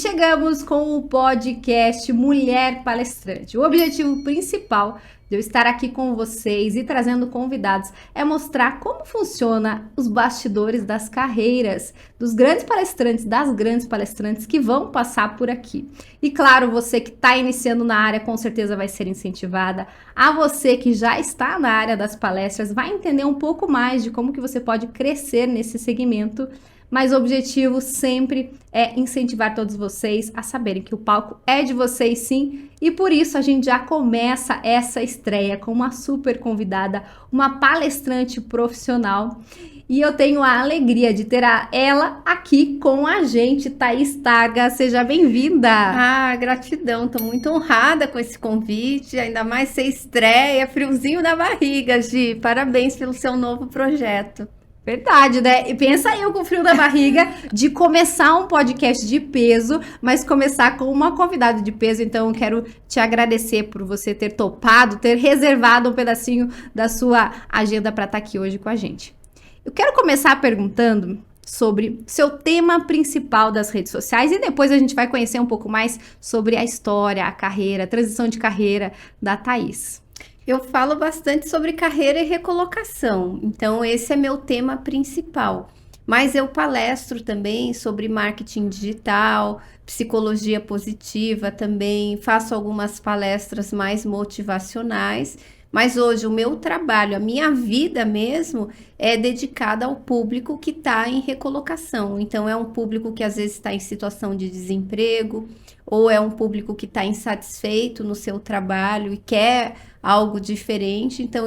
chegamos com o podcast Mulher Palestrante. O objetivo principal de eu estar aqui com vocês e trazendo convidados é mostrar como funciona os bastidores das carreiras dos grandes palestrantes, das grandes palestrantes que vão passar por aqui. E claro, você que está iniciando na área com certeza vai ser incentivada. A você que já está na área das palestras vai entender um pouco mais de como que você pode crescer nesse segmento. Mas o objetivo sempre é incentivar todos vocês a saberem que o palco é de vocês sim, e por isso a gente já começa essa estreia com uma super convidada, uma palestrante profissional. E eu tenho a alegria de ter ela aqui com a gente, Thaís Targa. Seja bem-vinda! Ah, gratidão, tô muito honrada com esse convite, ainda mais ser estreia, friozinho na barriga, Gi. Parabéns pelo seu novo projeto. Verdade, né? E pensa eu com frio na barriga de começar um podcast de peso, mas começar com uma convidada de peso. Então, eu quero te agradecer por você ter topado, ter reservado um pedacinho da sua agenda para estar aqui hoje com a gente. Eu quero começar perguntando sobre seu tema principal das redes sociais e depois a gente vai conhecer um pouco mais sobre a história, a carreira, a transição de carreira da Thaís. Eu falo bastante sobre carreira e recolocação, então esse é meu tema principal. Mas eu palestro também sobre marketing digital, psicologia positiva também, faço algumas palestras mais motivacionais. Mas hoje o meu trabalho, a minha vida mesmo, é dedicada ao público que está em recolocação. Então, é um público que às vezes está em situação de desemprego, ou é um público que está insatisfeito no seu trabalho e quer algo diferente. Então,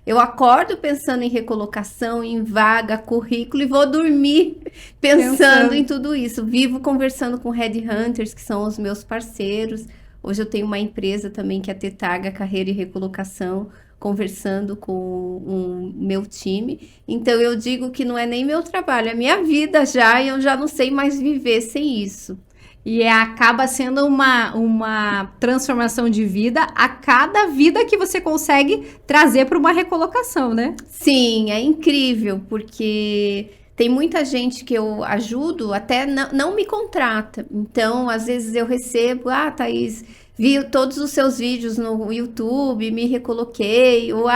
eu acordo pensando em recolocação, em vaga, currículo, e vou dormir pensando em tudo isso. Vivo conversando com headhunters, que são os meus parceiros. Hoje eu tenho uma empresa também que é a T-Targa Carreira e Recolocação, conversando com o meu time. Então eu digo que não é nem meu trabalho, é minha vida já, e eu já não sei mais viver sem isso. E acaba sendo uma transformação de vida a cada vida que você consegue trazer para uma recolocação, né? Sim, é incrível, porque tem muita gente que eu ajudo, até não me contrata. Então, às vezes eu recebo, Thaís, vi todos os seus vídeos no YouTube, me recoloquei, ou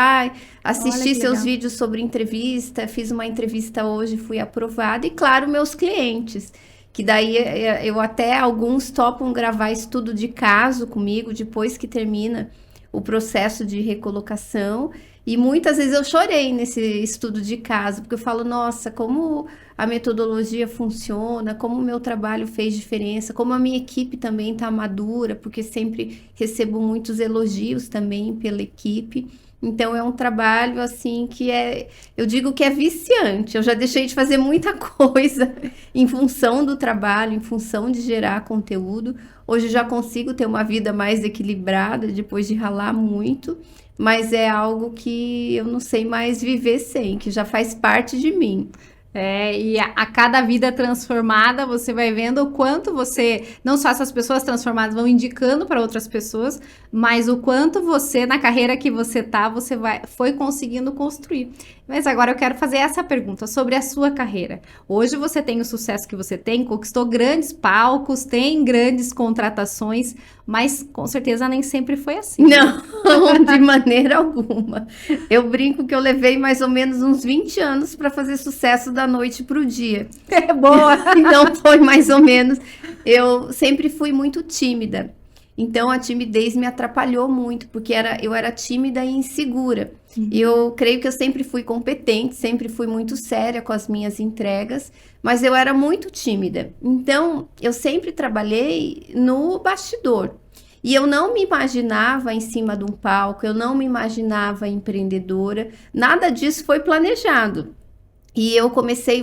assisti seus vídeos sobre entrevista, fiz uma entrevista hoje, fui aprovada. E claro, meus clientes, que daí eu até alguns topam gravar estudo de caso comigo, depois que termina o processo de recolocação. E muitas vezes eu chorei nesse estudo de caso, porque eu falo, nossa, como a metodologia funciona, como o meu trabalho fez diferença, como a minha equipe também está madura, porque sempre recebo muitos elogios também pela equipe. Então, é um trabalho, assim, eu digo que é viciante. Eu já deixei de fazer muita coisa em função do trabalho, em função de gerar conteúdo. Hoje já consigo ter uma vida mais equilibrada, depois de ralar muito. Mas é algo que eu não sei mais viver sem, que já faz parte de mim. E a cada vida transformada, você vai vendo o quanto você, não só essas pessoas transformadas vão indicando para outras pessoas, mas o quanto você, na carreira que você foi conseguindo construir. Mas agora eu quero fazer essa pergunta sobre a sua carreira. Hoje você tem o sucesso que você tem, conquistou grandes palcos, tem grandes contratações, mas com certeza nem sempre foi assim. Não, de maneira alguma. Eu brinco que eu levei mais ou menos uns 20 anos para fazer sucesso da noite para o dia. É boa! Não foi mais ou menos. Eu sempre fui muito tímida. Então, a timidez me atrapalhou muito, porque eu era tímida e insegura. E eu creio que eu sempre fui competente, sempre fui muito séria com as minhas entregas, mas eu era muito tímida. Então, eu sempre trabalhei no bastidor. E eu não me imaginava em cima de um palco, eu não me imaginava empreendedora, nada disso foi planejado. E eu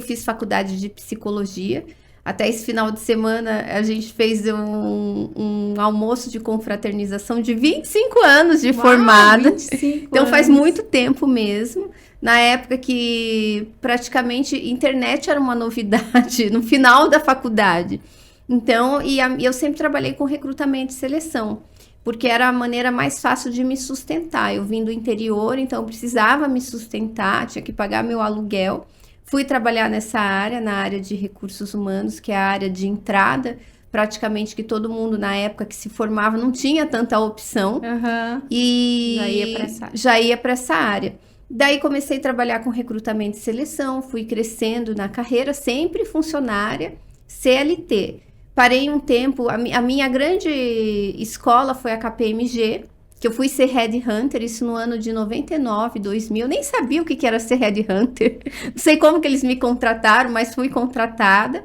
fiz faculdade de psicologia. Até esse final de semana, a gente fez um almoço de confraternização de 25 anos de formada. 25 então, anos. Faz muito tempo mesmo. Na época que praticamente internet era uma novidade, no final da faculdade. Então, eu sempre trabalhei com recrutamento e seleção, porque era a maneira mais fácil de me sustentar. Eu vim do interior, então eu precisava me sustentar, tinha que pagar meu aluguel. Fui trabalhar nessa área, na área de recursos humanos, que é a área de entrada praticamente que todo mundo na época que se formava não tinha tanta opção. E já ia para essa área. Daí comecei a trabalhar com recrutamento e seleção, fui crescendo na carreira, sempre funcionária, CLT. Parei um tempo, a minha grande escola foi a KPMG, que eu fui ser headhunter, isso no ano de 99, 2000, nem sabia o que era ser headhunter, não sei como que eles me contrataram, mas fui contratada.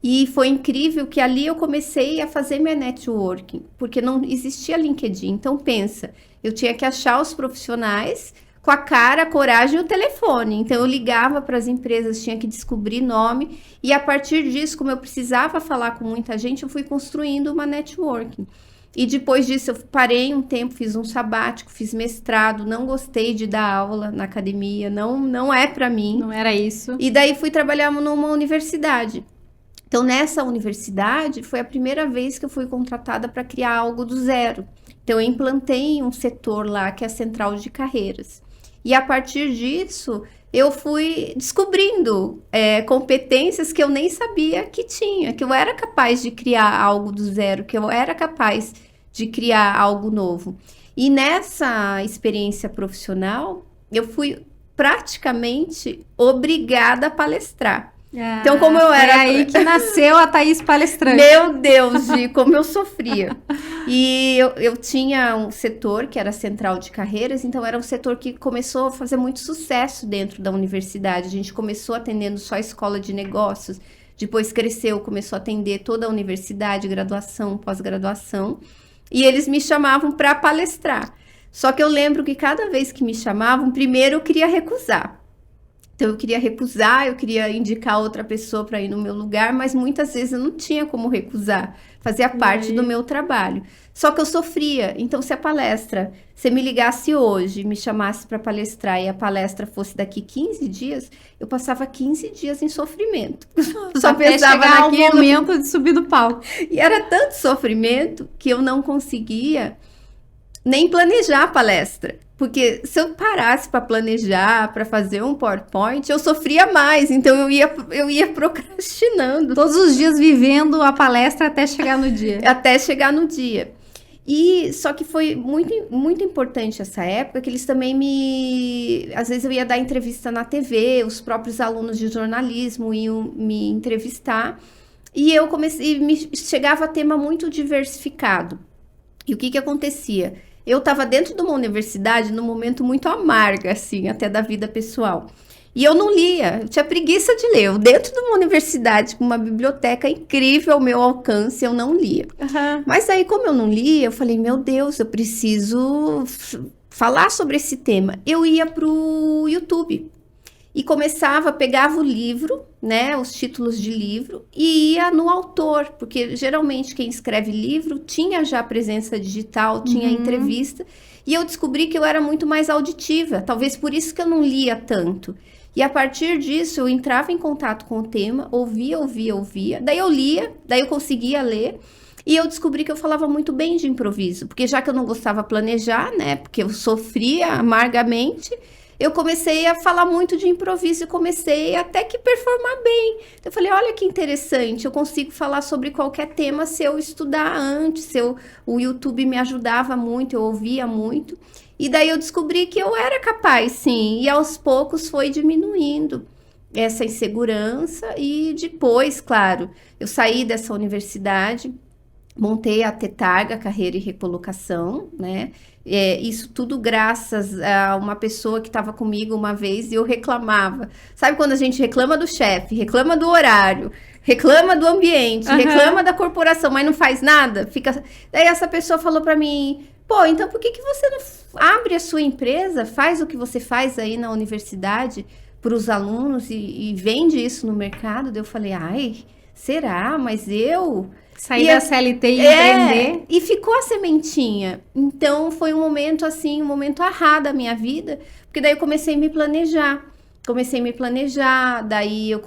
E foi incrível que ali eu comecei a fazer minha networking, porque não existia LinkedIn. Então pensa, eu tinha que achar os profissionais com a cara, a coragem e o telefone. Então eu ligava para as empresas, tinha que descobrir nome. E a partir disso, como eu precisava falar com muita gente, eu fui construindo uma networking. E depois disso eu parei um tempo, fiz um sabático, fiz mestrado, não gostei de dar aula na academia, não é para mim. Não era isso. E daí fui trabalhar numa universidade. Então, nessa universidade, foi a primeira vez que eu fui contratada para criar algo do zero. Então, eu implantei um setor lá, que é a Central de Carreiras. E a partir disso, eu fui descobrindo competências que eu nem sabia que tinha, que eu era capaz de criar algo do zero, que eu era capaz de criar algo novo. E nessa experiência profissional, eu fui praticamente obrigada a palestrar. Então, como eu era... Foi aí que nasceu a Thaís palestrante. Meu Deus, Gi, como eu sofria. E eu tinha um setor que era a Central de Carreiras, então era um setor que começou a fazer muito sucesso dentro da universidade. A gente começou atendendo só a escola de negócios, depois cresceu, começou a atender toda a universidade, graduação, pós-graduação. E eles me chamavam para palestrar. Só que eu lembro que cada vez que me chamavam, primeiro eu queria recusar. Então, eu queria recusar, eu queria indicar outra pessoa para ir no meu lugar, mas muitas vezes eu não tinha como recusar, fazia parte do meu trabalho. Só que eu sofria. Então, se a palestra, você me ligasse hoje, me chamasse para palestrar e a palestra fosse daqui 15 dias, eu passava 15 dias em sofrimento. Só pensava naquilo. O momento de subir do palco. E era tanto sofrimento que eu não conseguia nem planejar a palestra. Porque se eu parasse para planejar, para fazer um PowerPoint, eu sofria mais. Então, eu ia procrastinando. Todos os dias vivendo a palestra até chegar no dia. Até chegar no dia. E só que foi muito, muito importante essa época, que eles também às vezes eu ia dar entrevista na TV, os próprios alunos de jornalismo iam me entrevistar. E eu chegava a tema muito diversificado. E o que acontecia? Eu estava dentro de uma universidade num momento muito amargo, assim, até da vida pessoal. E eu não lia, eu tinha preguiça de ler. Eu, dentro de uma universidade com uma biblioteca incrível ao meu alcance, eu não lia. Mas aí, como eu não lia, eu falei, meu Deus, eu preciso falar sobre esse tema. Eu ia para o YouTube e pegava o livro, né, os títulos de livro, e ia no autor, porque geralmente quem escreve livro tinha já presença digital, tinha entrevista, e eu descobri que eu era muito mais auditiva, talvez por isso que eu não lia tanto. E a partir disso, eu entrava em contato com o tema, ouvia, daí eu lia, daí eu conseguia ler, e eu descobri que eu falava muito bem de improviso, porque já que eu não gostava de planejar, né, porque eu sofria amargamente, eu comecei a falar muito de improviso e comecei até que performar bem. Eu falei, olha que interessante, eu consigo falar sobre qualquer tema se eu estudar antes, o YouTube me ajudava muito, eu ouvia muito. E daí eu descobri que eu era capaz, sim, e aos poucos foi diminuindo essa insegurança. E depois, claro, eu saí dessa universidade, montei a Tetarga, Carreira e Recolocação, né? Isso tudo graças a uma pessoa que estava comigo uma vez e eu reclamava. Sabe quando a gente reclama do chefe, reclama do horário, reclama do ambiente, reclama da corporação, mas não faz nada? Daí essa pessoa falou para mim, pô, então por que você não abre a sua empresa, faz o que você faz aí na universidade para os alunos e vende isso no mercado? Daí eu falei, ai, será? Mas eu... Sair da CLT e empreender. E ficou a sementinha. Então, foi um momento assim, um momento da minha vida, porque daí eu comecei a me planejar. Daí eu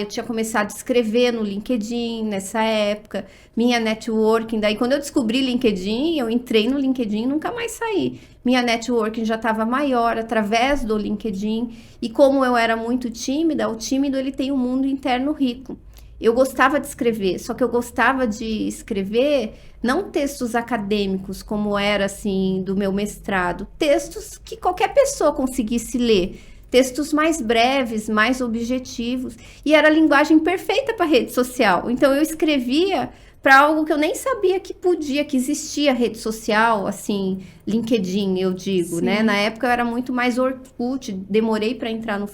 tinha começado a escrever no LinkedIn nessa época, minha networking. Daí quando eu descobri LinkedIn, eu entrei no LinkedIn e nunca mais saí. Minha networking já estava maior através do LinkedIn. E como eu era muito tímida, o tímido ele tem um mundo interno rico. eu gostava de escrever, só que eu gostava de escrever não textos acadêmicos, como era assim do meu mestrado, textos que qualquer pessoa conseguisse ler, textos mais breves, mais objetivos, e era a linguagem perfeita para rede social. Então eu escrevia para algo que eu nem sabia que podia, que existia rede social, assim, LinkedIn, eu digo, Sim. né? Na época eu era muito mais Orkut, demorei para entrar no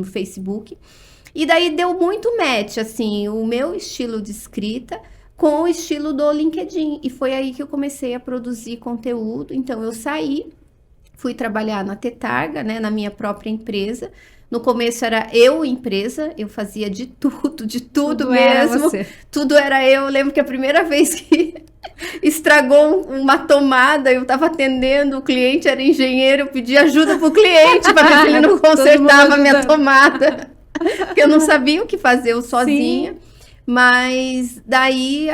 Facebook. E daí deu muito match, assim, o meu estilo de escrita com o estilo do LinkedIn. E foi aí que eu comecei a produzir conteúdo. Então, eu saí, fui trabalhar na Tetarga, né, na minha própria empresa. No começo era eu empresa, eu fazia de tudo era mesmo. você. Tudo era eu. Eu lembro que a primeira vez que estragou uma tomada, eu estava atendendo, o cliente era engenheiro, eu pedi ajuda pro cliente para ver se ele não Todo mundo consertava a minha ajudando. tomada. Porque eu não sabia o que fazer eu sozinha. Sim. Mas daí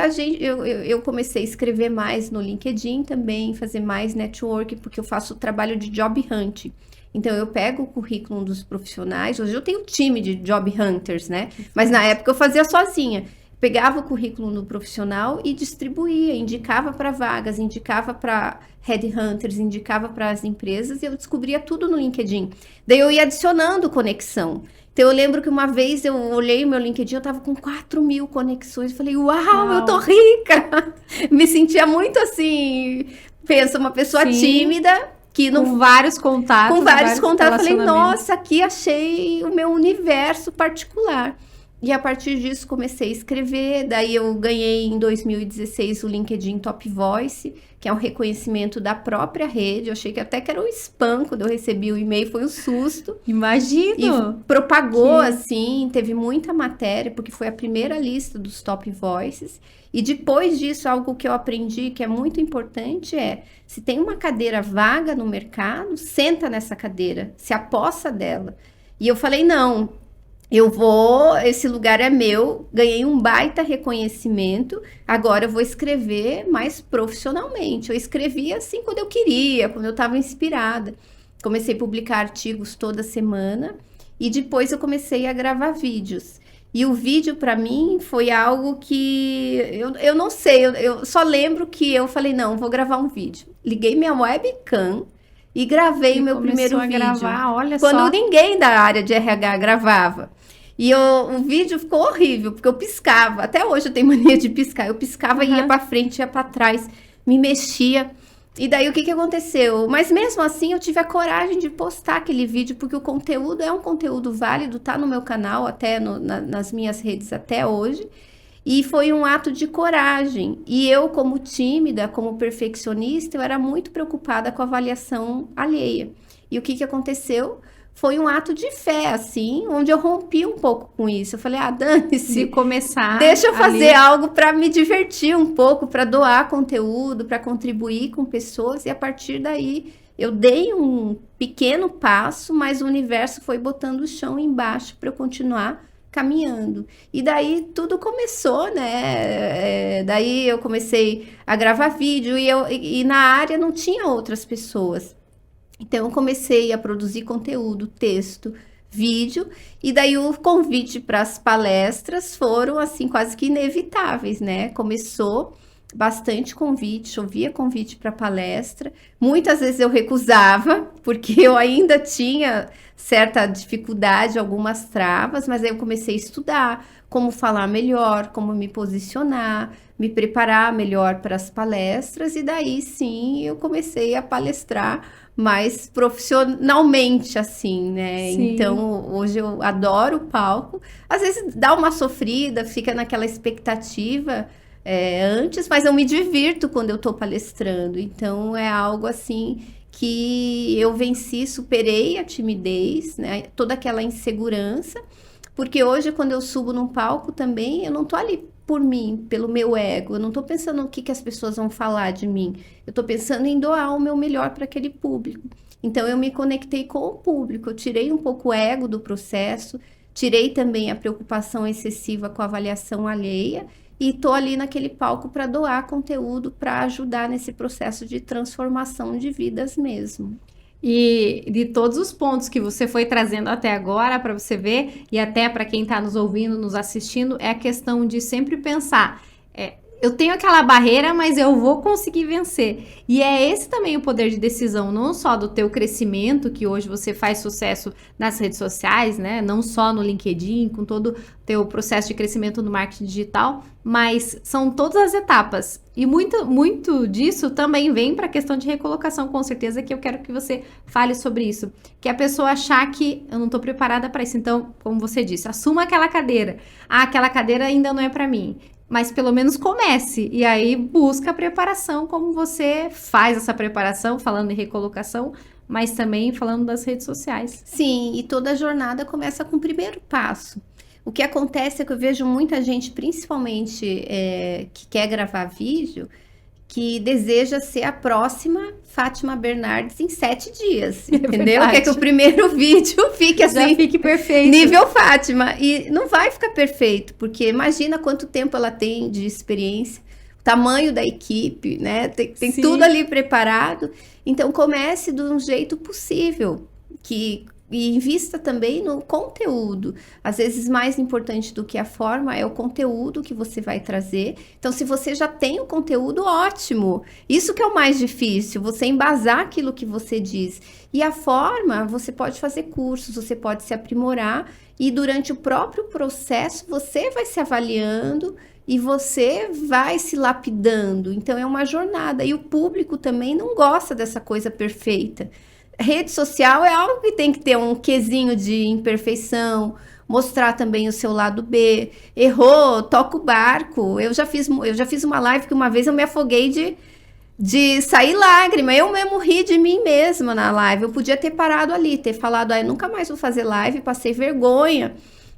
eu comecei a escrever mais no LinkedIn também, fazer mais network, porque eu faço trabalho de job hunt. Então eu pego o currículo dos profissionais, hoje eu tenho um time de job hunters, né? Mas na época eu fazia sozinha. Pegava o currículo do profissional e distribuía, indicava para vagas, indicava para headhunters, indicava para as empresas e eu descobria tudo no LinkedIn. Daí eu ia adicionando conexão. Então, eu lembro que uma vez eu olhei o meu LinkedIn, eu tava com 4.000 conexões. Eu falei, uau, eu tô Uau. rica! Me sentia muito assim, pensa, uma pessoa Sim. tímida, que não Com vários contatos, com vários contatos, eu falei, relacionamentos. nossa, aqui achei o meu universo particular. E a partir disso comecei a escrever, daí eu ganhei em 2016 o LinkedIn Top Voice, que é um reconhecimento da própria rede. Eu achei que até que era um spam quando eu recebi o e-mail, foi um susto. E Imagino. propagou, Que- assim, teve muita matéria, porque foi a primeira lista dos Top Voices. E depois disso, algo que eu aprendi que é muito importante é, se tem uma cadeira vaga no mercado, senta nessa cadeira, se apossa dela. E eu falei, não, eu vou, esse lugar é meu, ganhei um baita reconhecimento, agora eu vou escrever mais profissionalmente. Eu escrevia assim quando eu queria, quando eu estava inspirada. Comecei a publicar artigos toda semana e depois eu comecei a gravar vídeos. E o vídeo para mim foi algo que eu não sei, eu só lembro que eu falei, não, vou gravar um vídeo. Liguei minha webcam e gravei E o meu primeiro começou a vídeo. gravar, olha Quando só. ninguém da área de RH gravava. E o vídeo ficou horrível, porque eu piscava. Até hoje eu tenho mania de piscar. Eu piscava e ia Aham. para frente, ia para trás, me mexia. E daí o que que aconteceu? Mas mesmo assim eu tive a coragem de postar aquele vídeo, porque o conteúdo é um conteúdo válido, tá no meu canal, até nas minhas redes até hoje. E foi um ato de coragem. E eu, como tímida, como perfeccionista, eu era muito preocupada com a avaliação alheia. E o que que aconteceu? Foi um ato de fé, assim, onde eu rompi um pouco com isso. Eu falei, ah, De dane-se, começar deixa eu fazer ali. algo para me divertir um pouco, para doar conteúdo, para contribuir com pessoas. E a partir daí, eu dei um pequeno passo, mas o universo foi botando o chão embaixo para eu continuar caminhando. E daí tudo começou, né? Daí eu comecei a gravar vídeo e na área não tinha outras pessoas. Então, eu comecei a produzir conteúdo, texto, vídeo, e daí o convite para as palestras foram, assim, quase que inevitáveis, né? Começou bastante convite, chovia convite para palestra. Muitas vezes eu recusava, porque eu ainda tinha certa dificuldade, algumas travas, mas aí eu comecei a estudar como falar melhor, como me posicionar, me preparar melhor para as palestras, e daí sim eu comecei a palestrar mais profissionalmente, assim, né? Sim. Então, hoje eu adoro o palco. Às vezes dá uma sofrida, fica naquela expectativa antes, mas eu me divirto quando eu tô palestrando. Então, é algo assim que eu venci, superei a timidez, né? Toda aquela insegurança, porque hoje, quando eu subo num palco também, eu não tô ali por mim, pelo meu ego. Eu não tô pensando no que as pessoas vão falar de mim. Eu tô pensando em doar o meu melhor para aquele público. Então, eu me conectei com o público. Eu tirei um pouco o ego do processo, tirei também a preocupação excessiva com a avaliação alheia e tô ali naquele palco para doar conteúdo, para ajudar nesse processo de transformação de vidas mesmo. E de todos os pontos que você foi trazendo até agora para você ver, e até para quem está nos ouvindo, nos assistindo, é a questão de sempre pensar. Eu tenho aquela barreira, mas eu vou conseguir vencer. E é esse também o poder de decisão, não só do teu crescimento, que hoje você faz sucesso nas redes sociais, né? Não só no LinkedIn, com todo o teu processo de crescimento no marketing digital, mas são todas as etapas. E muito disso também vem para a questão de recolocação, com certeza, que eu quero que você fale sobre isso. Que a pessoa achar que eu não estou preparada para isso. Então, como você disse, assuma aquela cadeira. Ah, aquela cadeira ainda não é para mim. Mas pelo menos comece, e aí busca a preparação, como você faz essa preparação, falando em recolocação, mas também falando das redes sociais. Sim, e toda a jornada começa com o primeiro passo. O que acontece é que eu vejo muita gente, principalmente que quer gravar vídeo, que deseja ser a próxima Fátima Bernardes em 7 dias, entendeu? Quer que o primeiro vídeo fique assim, já fique perfeito. Nível Fátima. E não vai ficar perfeito, porque imagina quanto tempo ela tem de experiência, o tamanho da equipe, né? Tem tudo ali preparado. Então comece de um jeito possível, e invista também no conteúdo. Às vezes, mais importante do que a forma é o conteúdo que você vai trazer. Então, se você já tem o conteúdo, ótimo. Isso que é o mais difícil, você embasar aquilo que você diz. E a forma, você pode fazer cursos, você pode se aprimorar. E durante o próprio processo, você vai se avaliando e você vai se lapidando. Então, é uma jornada. E o público também não gosta dessa coisa perfeita. Rede social é algo que tem que ter um quesinho de imperfeição, mostrar também o seu lado B. Errou, toca o barco. Eu já fiz uma live que uma vez eu me afoguei de sair lágrima. Eu mesmo ri de mim mesma na live. Eu podia ter parado ali, ter falado, eu nunca mais vou fazer live, passei vergonha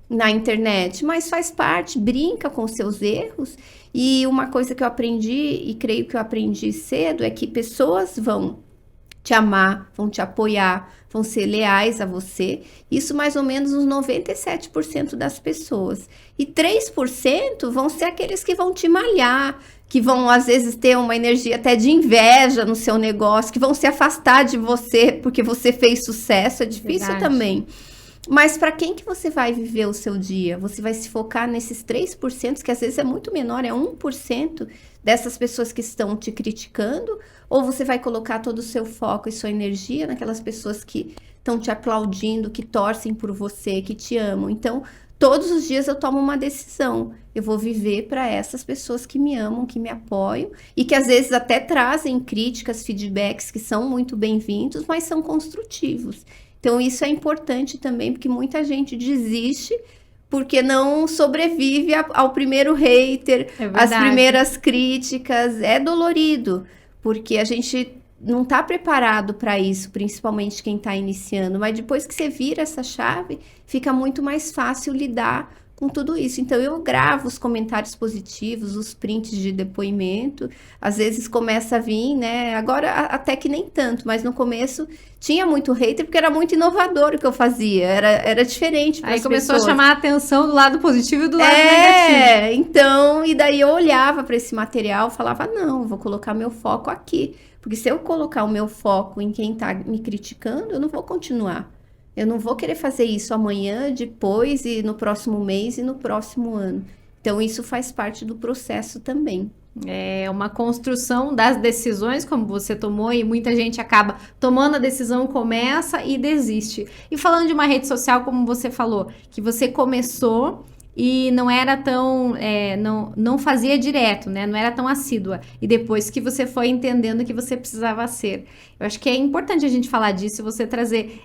na internet. Mas faz parte, brinca com seus erros. E uma coisa que eu aprendi, e creio que eu aprendi cedo, é que pessoas vão te amar, vão te apoiar, vão ser leais a você. Isso mais ou menos uns 97% das pessoas. E 3% vão ser aqueles que vão te malhar, que vão às vezes ter uma energia até de inveja no seu negócio, que vão se afastar de você porque você fez sucesso. É difícil Verdade. também. Mas para quem que você vai viver o seu dia? Você vai se focar nesses 3%, que às vezes é muito menor, é 1% dessas pessoas que estão te criticando? Ou você vai colocar todo o seu foco e sua energia naquelas pessoas que estão te aplaudindo, que torcem por você, que te amam? Então, todos os dias eu tomo uma decisão. Eu vou viver para essas pessoas que me amam, que me apoiam e que às vezes até trazem críticas, feedbacks que são muito bem-vindos, mas são construtivos. Então, isso é importante também, porque muita gente desiste porque não sobrevive ao primeiro hater, às primeiras críticas. É dolorido, porque a gente não está preparado para isso, principalmente quem está iniciando. Mas depois que você vira essa chave, fica muito mais fácil lidar com tudo isso. Então, eu gravo os comentários positivos, os prints de depoimento. Às vezes começa a vir, né? Agora até que nem tanto, mas no começo tinha muito hater, porque era muito inovador o que eu fazia. Era diferente para as pessoas. Aí começou a chamar a atenção do lado positivo e do lado negativo. Então, e daí eu olhava para esse material e falava, não, eu vou colocar meu foco aqui. Porque se eu colocar o meu foco em quem está me criticando, eu não vou continuar. Eu não vou querer fazer isso amanhã, depois, e no próximo mês, e no próximo ano. Então, isso faz parte do processo também. É uma construção das decisões, como você tomou, e muita gente acaba tomando a decisão, começa e desiste. E falando de uma rede social, como você falou, que você começou e não era tão, não fazia direto, né? Não era tão assídua. E depois que você foi entendendo que você precisava ser. Eu acho que é importante a gente falar disso, você trazer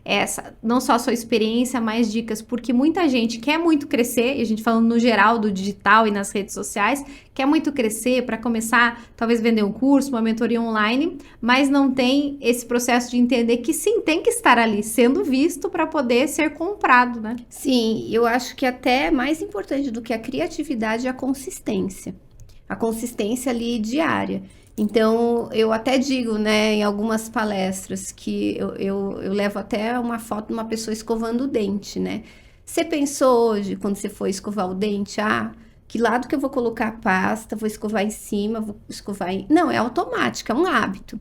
não só a sua experiência, mas dicas, porque muita gente quer muito crescer, e a gente falando no geral do digital e nas redes sociais, quer muito crescer para começar, talvez vender um curso, uma mentoria online, mas não tem esse processo de entender que sim, tem que estar ali sendo visto para poder ser comprado, né? Sim, eu acho que até mais importante do que a criatividade é a consistência. A consistência ali diária. Então, eu até digo, né, em algumas palestras, que eu levo até uma foto de uma pessoa escovando o dente, né? Você pensou hoje, quando você for escovar o dente, que lado que eu vou colocar a pasta, vou escovar em cima, vou escovar em... Não, é automático, é um hábito.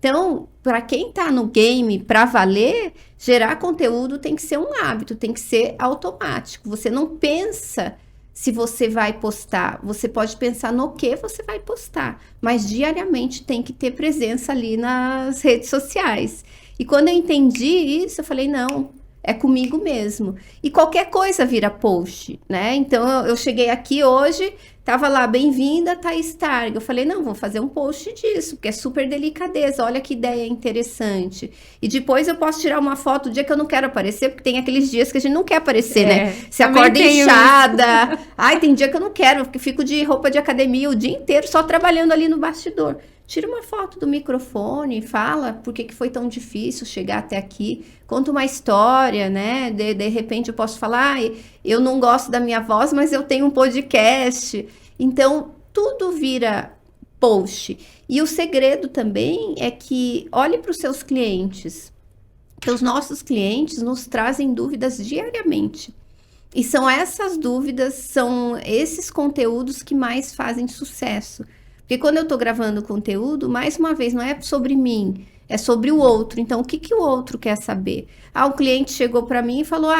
Então, para quem está no game para valer, gerar conteúdo tem que ser um hábito, tem que ser automático. Você não pensa se você vai postar, você pode pensar no que você vai postar, mas diariamente tem que ter presença ali nas redes sociais. E quando eu entendi isso, eu falei, não, é comigo mesmo. E qualquer coisa vira post, né? Então, eu cheguei aqui hoje, tava lá, bem-vinda, Thaís Targa. Eu falei, não, vou fazer um post disso, porque é super delicadeza, olha que ideia interessante. E depois eu posso tirar uma foto do dia que eu não quero aparecer, porque tem aqueles dias que a gente não quer aparecer, né? Você acorda inchada. Ai, tem dia que eu não quero, porque fico de roupa de academia o dia inteiro, só trabalhando ali no bastidor. Tira uma foto do microfone, fala por que foi tão difícil chegar até aqui, conta uma história, né? De repente eu posso falar, eu não gosto da minha voz, mas eu tenho um podcast. Então, tudo vira post. E o segredo também é que olhe para os seus clientes. Porque os nossos clientes nos trazem dúvidas diariamente. E são essas dúvidas, são esses conteúdos que mais fazem sucesso. Porque quando eu estou gravando conteúdo, mais uma vez, não é sobre mim, é sobre o outro. Então, o que o outro quer saber? O cliente chegou para mim e falou,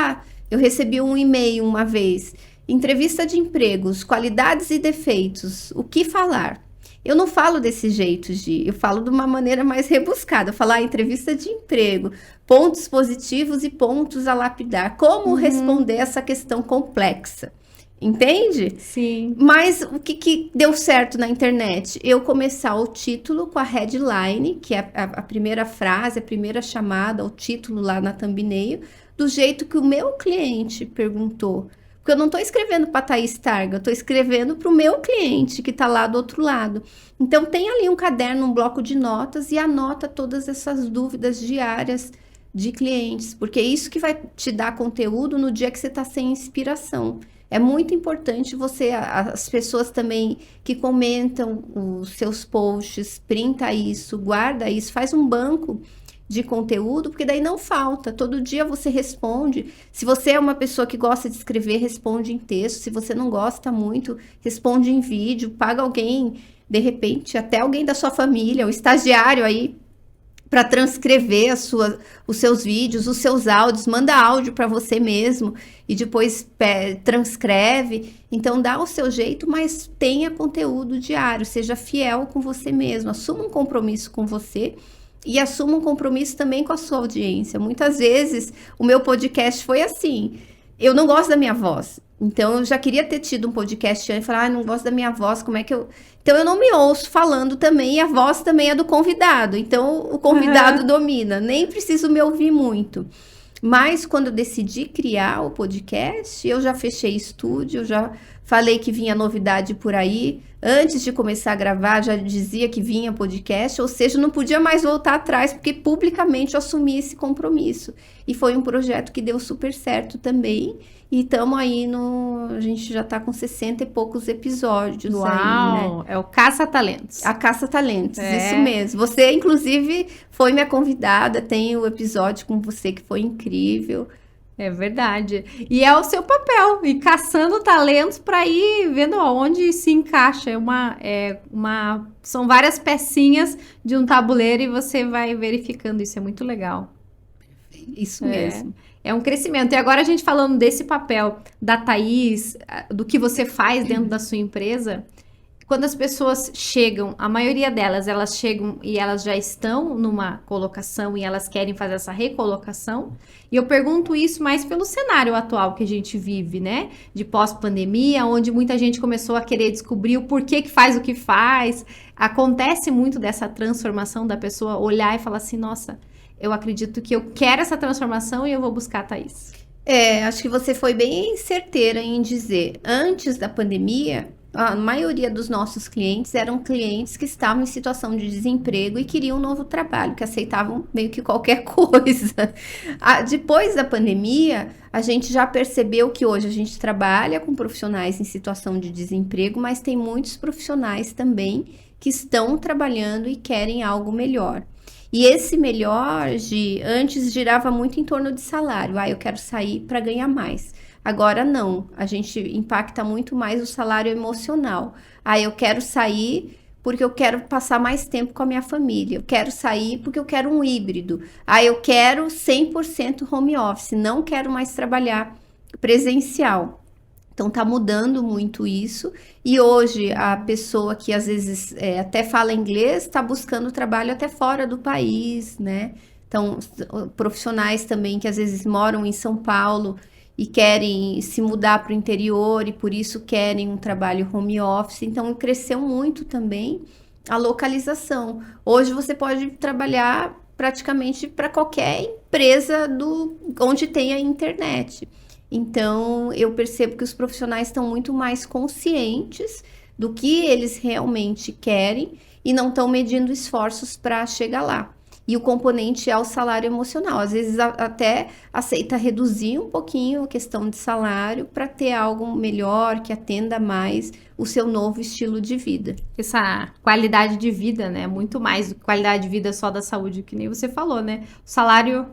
eu recebi um e-mail uma vez, entrevista de empregos, qualidades e defeitos, o que falar? Eu não falo desse jeito, eu falo de uma maneira mais rebuscada. Eu falo, entrevista de emprego, pontos positivos e pontos a lapidar. Como responder essa questão complexa? Entende? Sim. Mas o que deu certo na internet? Eu começar o título com a headline, que é a primeira frase, a primeira chamada, o título lá na thumbnail, do jeito que o meu cliente perguntou. Porque eu não estou escrevendo para Thaís Targa, eu estou escrevendo para o meu cliente que está lá do outro lado. Então, tem ali um caderno, um bloco de notas e anota todas essas dúvidas diárias de clientes, porque é isso que vai te dar conteúdo no dia que você está sem inspiração. É muito importante as pessoas também que comentam os seus posts, printa isso, guarda isso, faz um banco de conteúdo, porque daí não falta. Todo dia você responde. Se você é uma pessoa que gosta de escrever, responde em texto. Se você não gosta muito, responde em vídeo. Paga alguém, de repente, até alguém da sua família, um estagiário aí, para transcrever os seus vídeos, os seus áudios, manda áudio para você mesmo e depois transcreve. Então, dá o seu jeito, mas tenha conteúdo diário, seja fiel com você mesmo, assuma um compromisso com você e assuma um compromisso também com a sua audiência. Muitas vezes, o meu podcast foi assim, eu não gosto da minha voz. Então, eu já queria ter tido um podcast antes e falar, não gosto da minha voz, como é que eu... Então, eu não me ouço falando também, e a voz também é do convidado. Então, o convidado domina, nem preciso me ouvir muito. Mas, quando eu decidi criar o podcast, eu já fechei estúdio, eu já falei que vinha novidade por aí. Antes de começar a gravar, já dizia que vinha podcast, ou seja, não podia mais voltar atrás, porque publicamente eu assumi esse compromisso. E foi um projeto que deu super certo também. E estamos aí a gente já está com 60 e poucos episódios. Uau, aí, né? É o Caça-Talentos. A Caça-Talentos, isso mesmo. Você, inclusive, foi minha convidada, tem o episódio com você que foi incrível. É verdade. E é o seu papel, ir caçando talentos para ir vendo onde se encaixa. São várias pecinhas de um tabuleiro e você vai verificando. Isso é muito legal. Isso mesmo. É um crescimento. E agora a gente falando desse papel da Thaís, do que você faz dentro da sua empresa, quando as pessoas chegam, a maioria delas, elas chegam e elas já estão numa colocação e elas querem fazer essa recolocação. E eu pergunto isso mais pelo cenário atual que a gente vive, né? De pós-pandemia, onde muita gente começou a querer descobrir o porquê que faz o que faz. Acontece muito dessa transformação da pessoa olhar e falar assim, nossa, eu acredito que eu quero essa transformação e eu vou buscar a Thaís. Acho que você foi bem certeira em dizer, antes da pandemia, a maioria dos nossos clientes eram clientes que estavam em situação de desemprego e queriam um novo trabalho, que aceitavam meio que qualquer coisa. Depois da pandemia, a gente já percebeu que hoje a gente trabalha com profissionais em situação de desemprego, mas tem muitos profissionais também que estão trabalhando e querem algo melhor. E esse melhor, antes girava muito em torno de salário. Eu quero sair para ganhar mais. Agora não, a gente impacta muito mais o salário emocional. Eu quero sair porque eu quero passar mais tempo com a minha família. Eu quero sair porque eu quero um híbrido. Eu quero 100% home office, não quero mais trabalhar presencial. Então, tá mudando muito isso. E hoje, a pessoa que às vezes até fala inglês, está buscando trabalho até fora do país, né? Então, profissionais também que às vezes moram em São Paulo e querem se mudar para o interior e por isso querem um trabalho home office. Então, cresceu muito também a localização. Hoje, você pode trabalhar praticamente para qualquer empresa onde tenha internet. Então, eu percebo que os profissionais estão muito mais conscientes do que eles realmente querem e não estão medindo esforços para chegar lá. E o componente é o salário emocional. Às vezes até aceita reduzir um pouquinho a questão de salário para ter algo melhor, que atenda mais o seu novo estilo de vida. Essa qualidade de vida, né? Muito mais do que qualidade de vida só da saúde, que nem você falou, né? Salário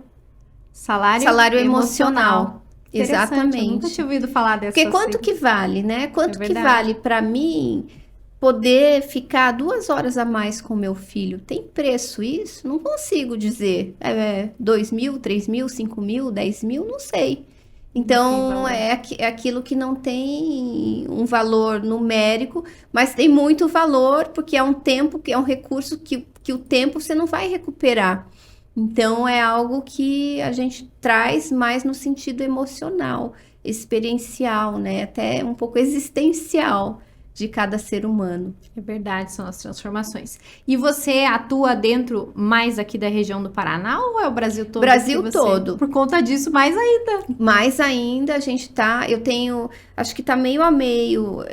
emocional. Exatamente. Eu nunca tinha ouvido falar dessa. Porque quanto que vale, né? Quanto que vale para mim poder ficar 2 horas a mais com meu filho? Tem preço isso? Não consigo dizer. 2 mil, 3 mil, 5 mil, 10 mil? Não sei. Então, é aquilo que não tem um valor numérico, mas tem muito valor, porque é um tempo, que é um recurso que o tempo você não vai recuperar. Então, é algo que a gente traz mais no sentido emocional, experiencial, né? Até um pouco existencial de cada ser humano. É verdade, são as transformações. E você atua dentro mais aqui da região do Paraná ou é o Brasil todo? Brasil todo. Por conta disso, mais ainda. Mais ainda, eu tenho, acho que tá meio a meio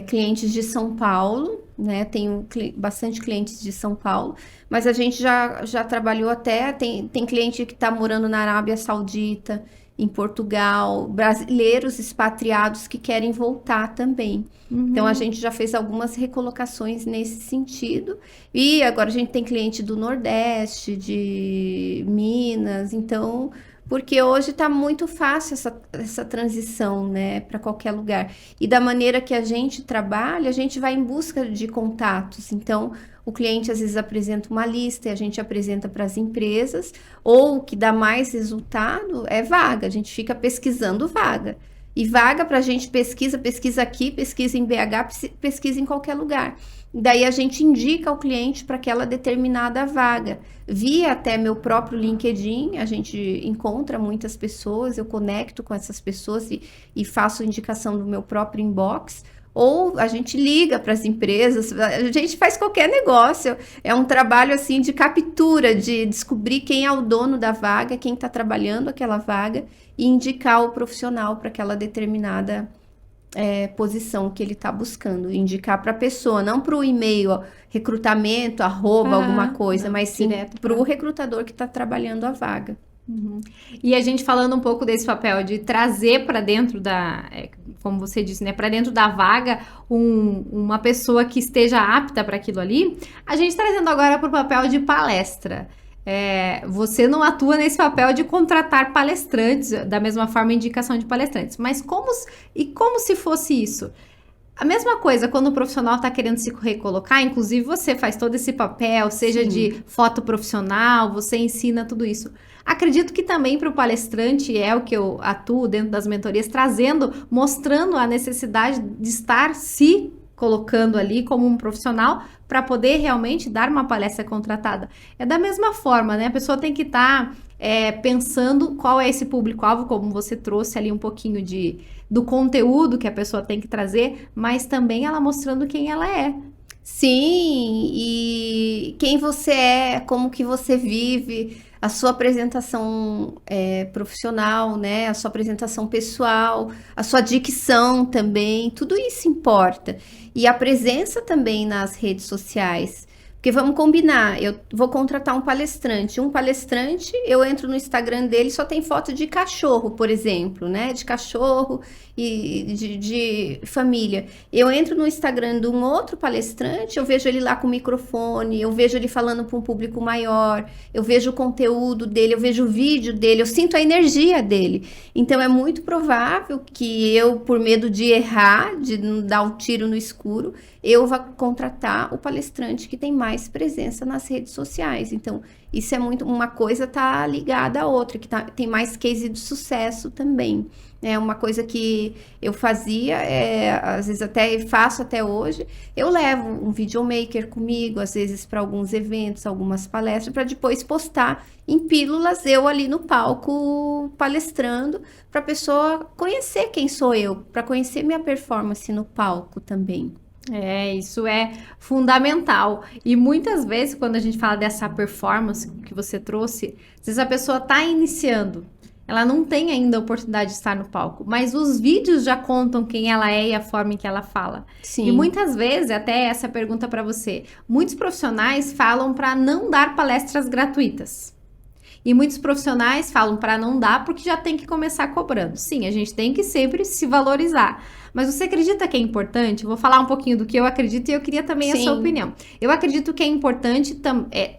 clientes de São Paulo, né? Tenho bastante clientes de São Paulo, mas a gente já trabalhou tem cliente que está morando na Arábia Saudita, em Portugal, brasileiros expatriados que querem voltar também. Então, a gente já fez algumas recolocações nesse sentido. E agora a gente tem cliente do Nordeste, de Minas, então... Porque hoje está muito fácil essa transição, né, para qualquer lugar. E da maneira que a gente trabalha, a gente vai em busca de contatos. Então, o cliente às vezes apresenta uma lista e a gente apresenta para as empresas, ou o que dá mais resultado é vaga. A gente fica pesquisando vaga. E vaga para a gente pesquisa aqui, pesquisa em BH, pesquisa em qualquer lugar. Daí a gente indica ao cliente para aquela determinada vaga. Via até meu próprio LinkedIn, a gente encontra muitas pessoas, eu conecto com essas pessoas e faço indicação do meu próprio inbox. Ou a gente liga para as empresas, a gente faz qualquer negócio. É um trabalho assim de captura, de descobrir quem é o dono da vaga, quem está trabalhando aquela vaga e indicar o profissional para aquela determinada posição que ele está buscando. Indicar para a pessoa, não para o e-mail, recrutamento, alguma coisa, mas sim para o recrutador que está trabalhando a vaga. E a gente falando um pouco desse papel de trazer para dentro como você disse, né, para dentro da vaga uma pessoa que esteja apta para aquilo ali, a gente trazendo agora para o papel de palestra. Você não atua nesse papel de contratar palestrantes, da mesma forma indicação de palestrantes, mas como se fosse isso? A mesma coisa quando o profissional está querendo se recolocar, inclusive você faz todo esse papel, seja de foto profissional, você ensina tudo isso. Acredito que também para o palestrante é o que eu atuo dentro das mentorias, mostrando a necessidade de estar se colocando ali como um profissional para poder realmente dar uma palestra contratada. É da mesma forma, né? A pessoa tem que estar pensando qual é esse público-alvo, como você trouxe ali um pouquinho do conteúdo que a pessoa tem que trazer, mas também ela mostrando quem ela é. Sim, e quem você é, como que você vive, a sua apresentação profissional, né? A sua apresentação pessoal, a sua dicção também, tudo isso importa. E a presença também nas redes sociais, Porque vamos combinar, eu vou contratar um palestrante. Um palestrante, eu entro no Instagram dele, só tem foto de cachorro, por exemplo, né? De cachorro e de família. Eu entro no Instagram de um outro palestrante, eu vejo ele lá com o microfone, eu vejo ele falando para um público maior, eu vejo o conteúdo dele, eu vejo o vídeo dele, eu sinto a energia dele. Então é muito provável que eu, por medo de errar, de não dar um tiro no escuro, eu vou contratar o palestrante que tem mais presença nas redes sociais. Então, isso é muito, uma coisa tá ligada à outra, que tem mais case de sucesso também. É uma coisa que eu fazia, às vezes até faço até hoje, eu levo um videomaker comigo, às vezes para alguns eventos, algumas palestras, para depois postar em pílulas, eu ali no palco palestrando, para a pessoa conhecer quem sou eu, para conhecer minha performance no palco também. Isso é fundamental. E muitas vezes, quando a gente fala dessa performance que você trouxe, às vezes a pessoa está iniciando, ela não tem ainda a oportunidade de estar no palco, mas os vídeos já contam quem ela é e a forma em que ela fala. Sim. E muitas vezes, até essa pergunta para você, muitos profissionais falam para não dar palestras gratuitas. E muitos profissionais falam para não dar porque já tem que começar cobrando. Sim, a gente tem que sempre se valorizar. Mas você acredita que é importante? Vou falar um pouquinho do que eu acredito e eu queria também a sua opinião. Eu acredito que é importante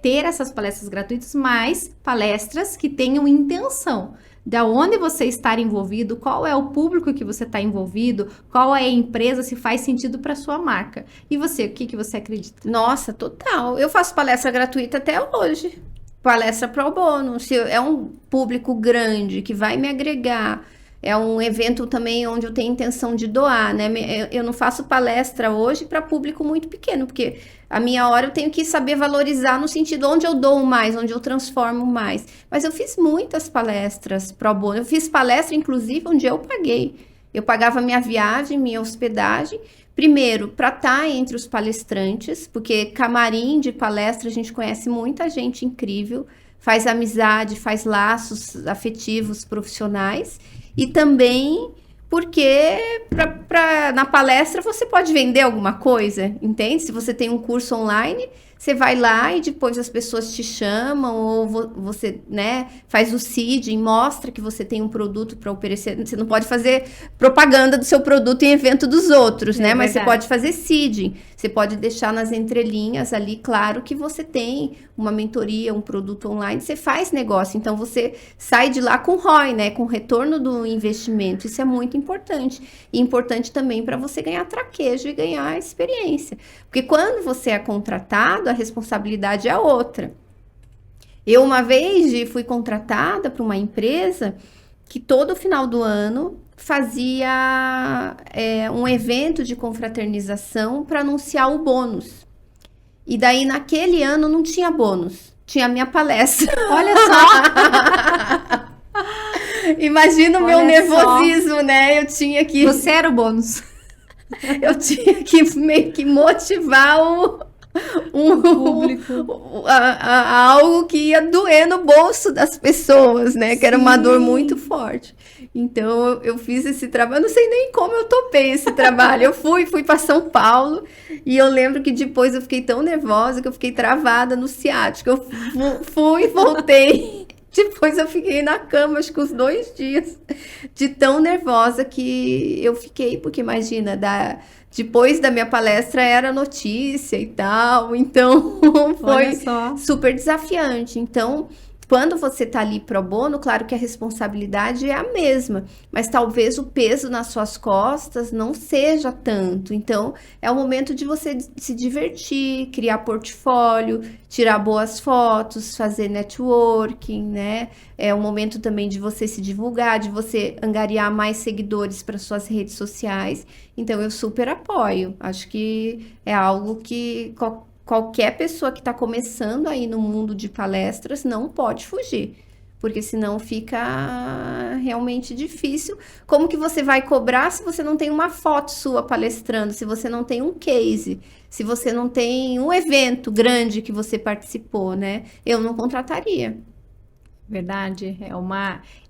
ter essas palestras gratuitas, mas palestras que tenham intenção. De onde você está envolvido, qual é o público que você está envolvido, qual é a empresa, se faz sentido para sua marca. E você, o que você acredita? Nossa, total. Eu faço palestra gratuita até hoje. Palestra pro bono. Se é um público grande que vai me agregar, é um evento também onde eu tenho intenção de doar, né? Eu não faço palestra hoje para público muito pequeno, porque a minha hora eu tenho que saber valorizar no sentido onde eu dou mais, onde eu transformo mais. Mas eu fiz muitas palestras pro bono. Eu fiz palestra, inclusive, onde eu paguei. Eu pagava minha viagem, minha hospedagem. Primeiro, para estar entre os palestrantes, porque camarim de palestra a gente conhece muita gente incrível, faz amizade, faz laços afetivos profissionais. E também porque na palestra você pode vender alguma coisa, entende? Se você tem um curso online, você vai lá e depois as pessoas te chamam, ou você, né, faz o seeding, mostra que você tem um produto para oferecer. Você não pode fazer propaganda do seu produto em evento dos outros, né? Mas você pode fazer seeding. Você pode deixar nas entrelinhas ali, claro, que você tem uma mentoria, um produto online, você faz negócio. Então, você sai de lá com ROI, né? Com retorno do investimento. Isso é muito importante. E importante também para você ganhar traquejo e ganhar experiência. Porque quando você é contratado, a responsabilidade é outra. Eu, uma vez, fui contratada para uma empresa que todo final do ano fazia um evento de confraternização para anunciar o bônus. E daí, naquele ano, não tinha bônus. Tinha a minha palestra. Olha só! Imagina o meu nervosismo, né? Eu tinha que... Você era o bônus. Eu tinha que meio que motivar o público. Algo que ia doer no bolso das pessoas, né? Que era uma dor muito forte. Então, eu fiz esse trabalho. Eu não sei nem como eu topei esse trabalho. Eu fui para São Paulo e eu lembro que depois eu fiquei tão nervosa que eu fiquei travada no ciático. Eu fui, voltei. Depois eu fiquei na cama, acho que uns 2 dias, de tão nervosa que eu fiquei, porque imagina, depois da minha palestra era notícia e tal, então foi super desafiante. Então, quando você tá ali pro bono, claro que a responsabilidade é a mesma, mas talvez o peso nas suas costas não seja tanto. Então, é o momento de você se divertir, criar portfólio, tirar boas fotos, fazer networking, né? É o momento também de você se divulgar, de você angariar mais seguidores para suas redes sociais. Então, eu super apoio. Acho que é algo que qualquer pessoa que está começando aí no mundo de palestras não pode fugir, porque senão fica realmente difícil. Como que você vai cobrar se você não tem uma foto sua palestrando, se você não tem um case, se você não tem um evento grande que você participou, né? Eu não contrataria. Verdade,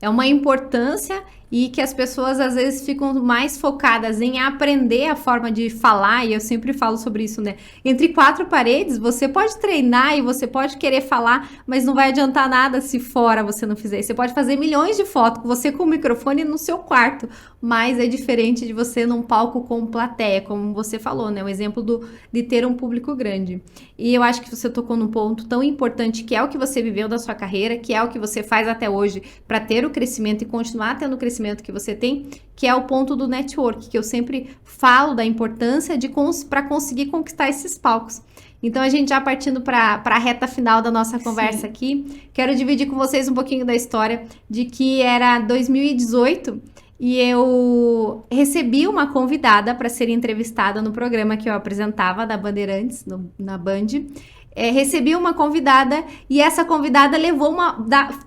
é uma importância e que as pessoas às vezes ficam mais focadas em aprender a forma de falar, e eu sempre falo sobre isso, né? Entre quatro paredes, você pode treinar e você pode querer falar, mas não vai adiantar nada se fora você não fizer. Você pode fazer milhões de fotos, você com o microfone no seu quarto, mas é diferente de você num palco com plateia, como você falou, né? O exemplo de ter um público grande. E eu acho que você tocou num ponto tão importante, que é o que você viveu da sua carreira, que é o que você faz até hoje para ter o crescimento e continuar tendo o crescimento que você tem, que é o ponto do network, que eu sempre falo da importância para conseguir conquistar esses palcos. Então, a gente já partindo para a reta final da nossa conversa aqui, quero dividir com vocês um pouquinho da história de que era 2018 e eu recebi uma convidada para ser entrevistada no programa que eu apresentava da Bandeirantes, na Band. Recebi uma convidada e essa convidada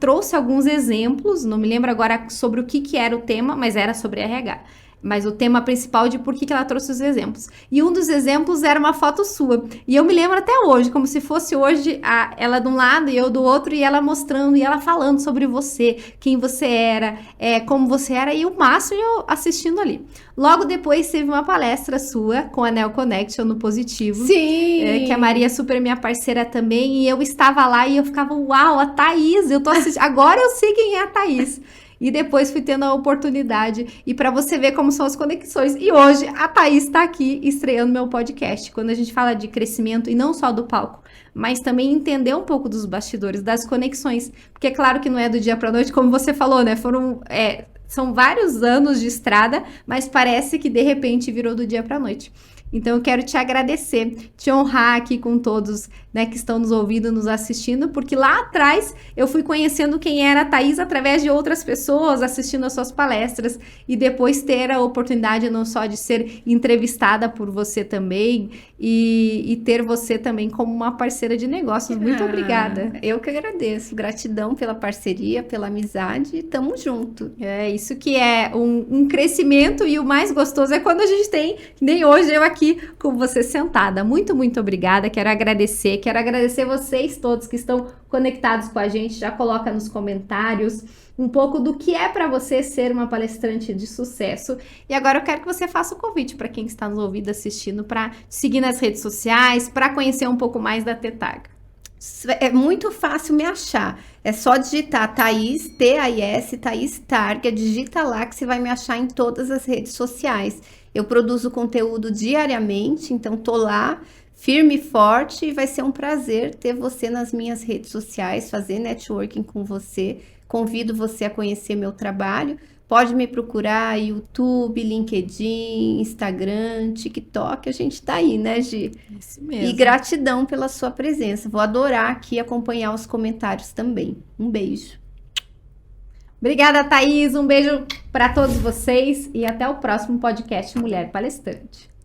trouxe alguns exemplos, não me lembro agora sobre o que era o tema, mas era sobre RH. Mas o tema principal de por que ela trouxe os exemplos. E um dos exemplos era uma foto sua. E eu me lembro até hoje, como se fosse hoje ela de um lado e eu do outro, e ela mostrando, e ela falando sobre você, quem você era, como você era, e o Márcio e eu assistindo ali. Logo depois teve uma palestra sua com a Neo Connection no Positivo. Sim! Que a Maria é super minha parceira também, e eu estava lá e eu ficava, uau, a Thaís, eu tô assistindo, agora eu sei quem é a Thaís. E depois fui tendo a oportunidade, e para você ver como são as conexões. E hoje a Thaís está aqui estreando meu podcast. Quando a gente fala de crescimento, e não só do palco, mas também entender um pouco dos bastidores, das conexões. Porque é claro que não é do dia para noite, como você falou, né? São vários anos de estrada, mas parece que de repente virou do dia para noite. Então, eu quero te agradecer, te honrar aqui com todos, né, que estão nos ouvindo, nos assistindo, porque lá atrás eu fui conhecendo quem era a Thaís através de outras pessoas, assistindo as suas palestras, e depois ter a oportunidade não só de ser entrevistada por você também, e ter você também como uma parceira de negócios. Muito obrigada. Eu que agradeço. Gratidão pela parceria, pela amizade. Tamo junto. É isso que é um crescimento, e o mais gostoso é quando a gente tem, nem hoje eu aqui com você sentada. Muito, muito obrigada. Quero agradecer vocês todos que estão conectados com a gente. Já coloca nos comentários um pouco do que é para você ser uma palestrante de sucesso. E agora eu quero que você faça o convite para quem está nos ouvindo, assistindo, para seguir nas redes sociais, para conhecer um pouco mais da T-Targa. É muito fácil me achar. É só digitar Thaís, T-A-I-S, Thaís Targa, digita lá que você vai me achar em todas as redes sociais. Eu produzo conteúdo diariamente, então tô lá, firme e forte, e vai ser um prazer ter você nas minhas redes sociais, fazer networking com você. Convido você a conhecer meu trabalho. Pode me procurar YouTube, LinkedIn, Instagram, TikTok, a gente tá aí, né, Gi? Isso mesmo. E gratidão pela sua presença. Vou adorar aqui acompanhar os comentários também. Um beijo. Obrigada, Thaís. Um beijo para todos vocês e até o próximo podcast Mulher Palestrante.